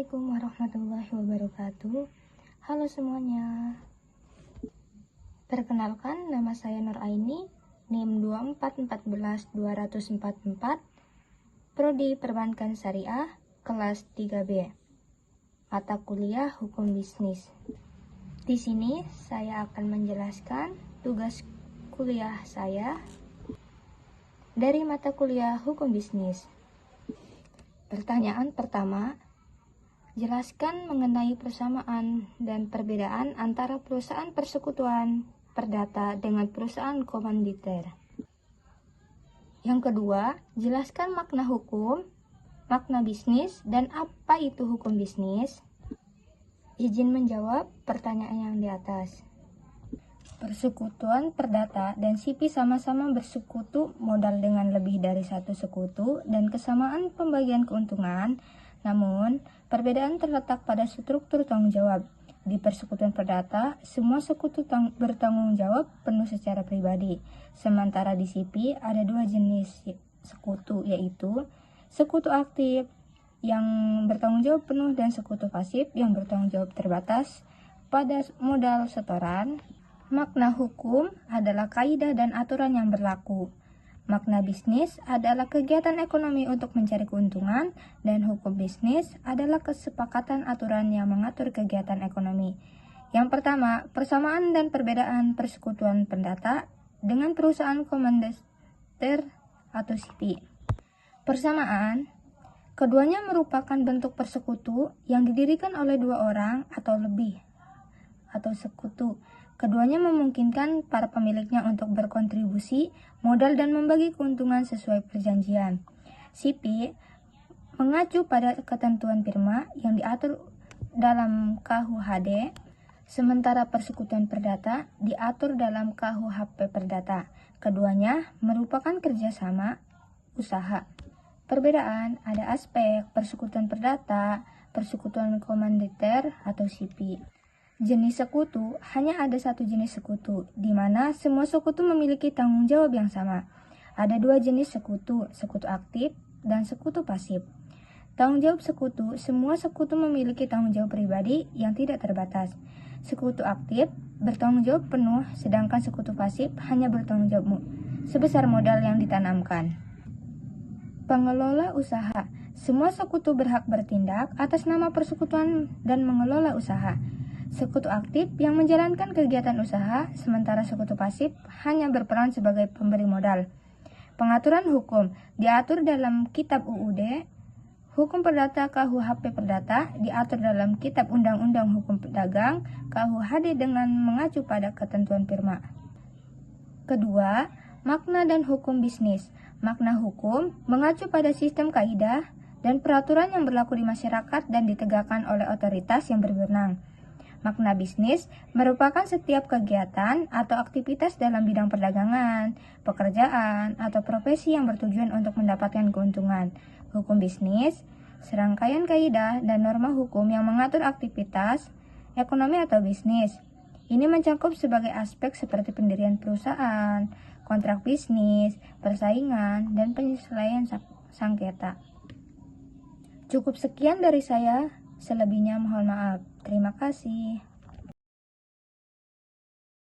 Assalamualaikum warahmatullahi wabarakatuh. Halo semuanya. Perkenalkan, nama saya Nur Aini, NIM 2414244, Prodi Perbankan Syariah, kelas 3B. Mata kuliah Hukum Bisnis. Di sini saya akan menjelaskan tugas kuliah saya dari mata kuliah Hukum Bisnis. Pertanyaan pertama, jelaskan mengenai persamaan dan perbedaan antara perusahaan persekutuan perdata dengan perusahaan komanditer. Yang kedua, jelaskan makna hukum, makna bisnis, dan apa itu hukum bisnis. Izin menjawab pertanyaan yang di atas. Persekutuan perdata dan SIPI sama-sama bersekutu modal dengan lebih dari satu sekutu dan kesamaan pembagian keuntungan. Namun, perbedaan terletak pada struktur tanggung jawab. Di persekutuan perdata, semua sekutu bertanggung jawab penuh secara pribadi. Sementara di SIPI ada dua jenis sekutu, yaitu sekutu aktif yang bertanggung jawab penuh dan sekutu pasif yang bertanggung jawab terbatas pada modal setoran. Makna hukum adalah kaidah dan aturan yang berlaku. Makna bisnis adalah kegiatan ekonomi untuk mencari keuntungan, dan hukum bisnis adalah kesepakatan aturan yang mengatur kegiatan ekonomi. Yang pertama, persamaan dan perbedaan persekutuan perdata dengan perusahaan komanditer atau SIPI. Persamaan, keduanya merupakan bentuk persekutu yang didirikan oleh dua orang atau lebih, atau sekutu. Keduanya memungkinkan para pemiliknya untuk berkontribusi, modal, dan membagi keuntungan sesuai perjanjian. SIPI mengacu pada ketentuan firma yang diatur dalam KUHD, sementara persekutuan perdata diatur dalam KUHP Perdata. Keduanya merupakan kerjasama usaha. Perbedaan ada aspek persekutuan perdata, persekutuan komanditer atau SIPI. Jenis sekutu, hanya ada satu jenis sekutu, di mana semua sekutu memiliki tanggung jawab yang sama. Ada dua jenis sekutu, sekutu aktif dan sekutu pasif. Tanggung jawab sekutu, semua sekutu memiliki tanggung jawab pribadi yang tidak terbatas. Sekutu aktif bertanggung jawab penuh, sedangkan sekutu pasif hanya bertanggung jawab sebesar modal yang ditanamkan. Pengelola usaha, semua sekutu berhak bertindak atas nama persekutuan dan mengelola usaha. Sekutu aktif yang menjalankan kegiatan usaha, sementara sekutu pasif hanya berperan sebagai pemberi modal. Pengaturan hukum diatur dalam Kitab UUD, Hukum Perdata KUHP Perdata diatur dalam Kitab Undang-Undang Hukum Pedagang KUHD dengan mengacu pada ketentuan firma. Kedua, makna dan hukum bisnis. Makna hukum mengacu pada sistem kaidah dan peraturan yang berlaku di masyarakat dan ditegakkan oleh otoritas yang berwenang. Makna bisnis merupakan setiap kegiatan atau aktivitas dalam bidang perdagangan, pekerjaan, atau profesi yang bertujuan untuk mendapatkan keuntungan. Hukum bisnis, serangkaian kaidah dan norma hukum yang mengatur aktivitas, ekonomi atau bisnis. Ini mencakup sebagai aspek seperti pendirian perusahaan, kontrak bisnis, persaingan, dan penyelesaian sengketa. Cukup sekian dari saya. Selebihnya mohon maaf. Terima kasih.